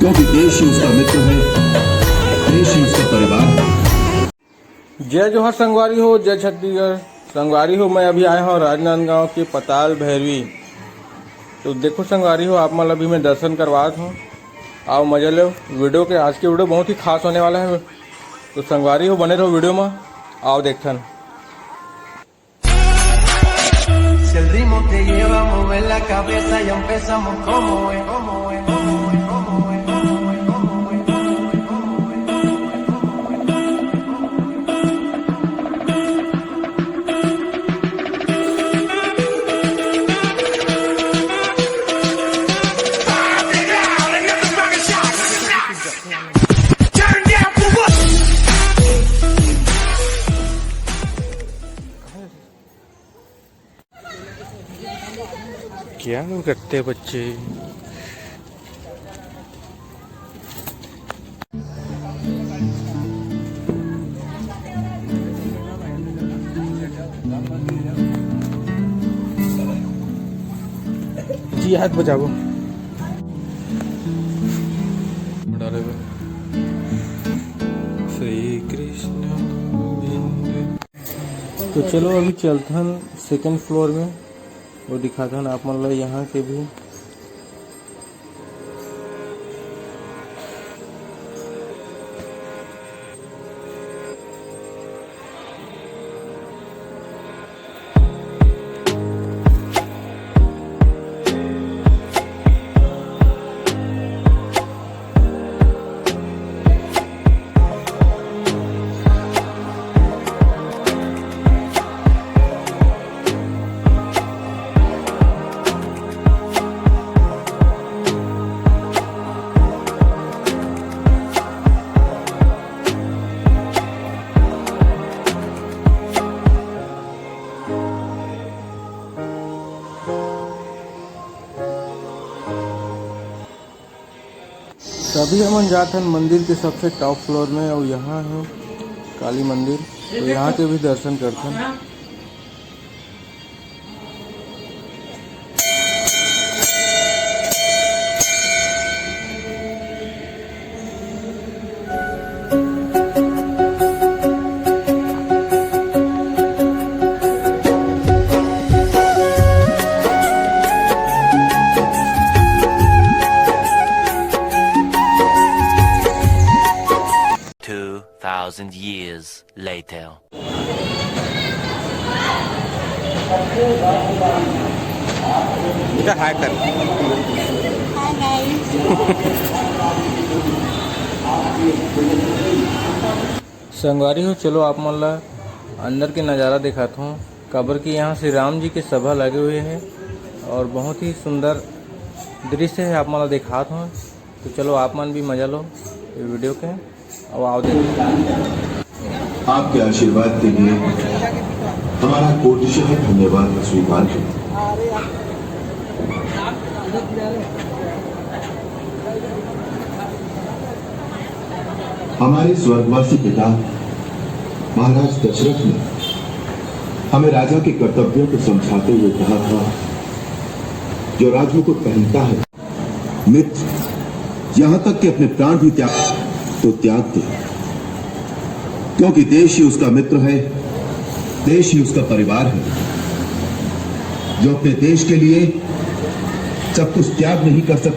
क्योंकि देश ही उसका मित्र है, देश ही उसका परिवार है। जय जोहर संगवारी हो, जय छत्तीसगढ़ संगवारी हो। मैं अभी आया हूँ राजनांदगांव के पताल भैरवी। तो देखो संगवारी हो, आप मतलब अभी मैं दर्शन करवात हूँ। आओ मजा लो वीडियो के। आज की वीडियो बहुत ही खास होने वाला है। तो संगवारी हो, बने रहो वीडियो में। आओ देखन। Si el ritmo te lleva a mover la cabeza, ya empezamos como es, como es, como es, como es, como es, como es, como es, क्या करते बच्चे। जी हाथ बचाओ। श्री कृष्ण। तो चलो अभी चलते हैं सेकंड फ्लोर में, वो दिखाता हूँ आप मतलब यहाँ के भी। तभी हम जाते हैं मंदिर के सबसे टॉप फ्लोर में, और यहाँ है काली मंदिर। तो यहाँ के भी दर्शन करते हैं। years later. हाय कर। संगवारी हो, चलो आप मतलब अंदर के नज़ारा दिखाता हूँ। कब्र की यहाँ श्री राम जी की सभा लगे हुए हैं और बहुत ही सुंदर दृश्य है। आप मतलब दिखाता हूँ। तो चलो आप मन भी मजा लो ये वीडियो के। अब आओ देखो। आपके आशीर्वाद के लिए हमारा कोटिशः धन्यवाद स्वीकार करें। हमारे स्वर्गवासी पिता महाराज दशरथ ने हमें राजा के कर्तव्यों को समझाते हुए कहा था, जो राजमुकुट पहनता है मित्र यहां तक कि अपने प्राण भी त्याग दे, क्योंकि देश ही उसका मित्र है, देश ही उसका परिवार है। जो अपने देश के लिए सब कुछ त्याग नहीं कर सकता,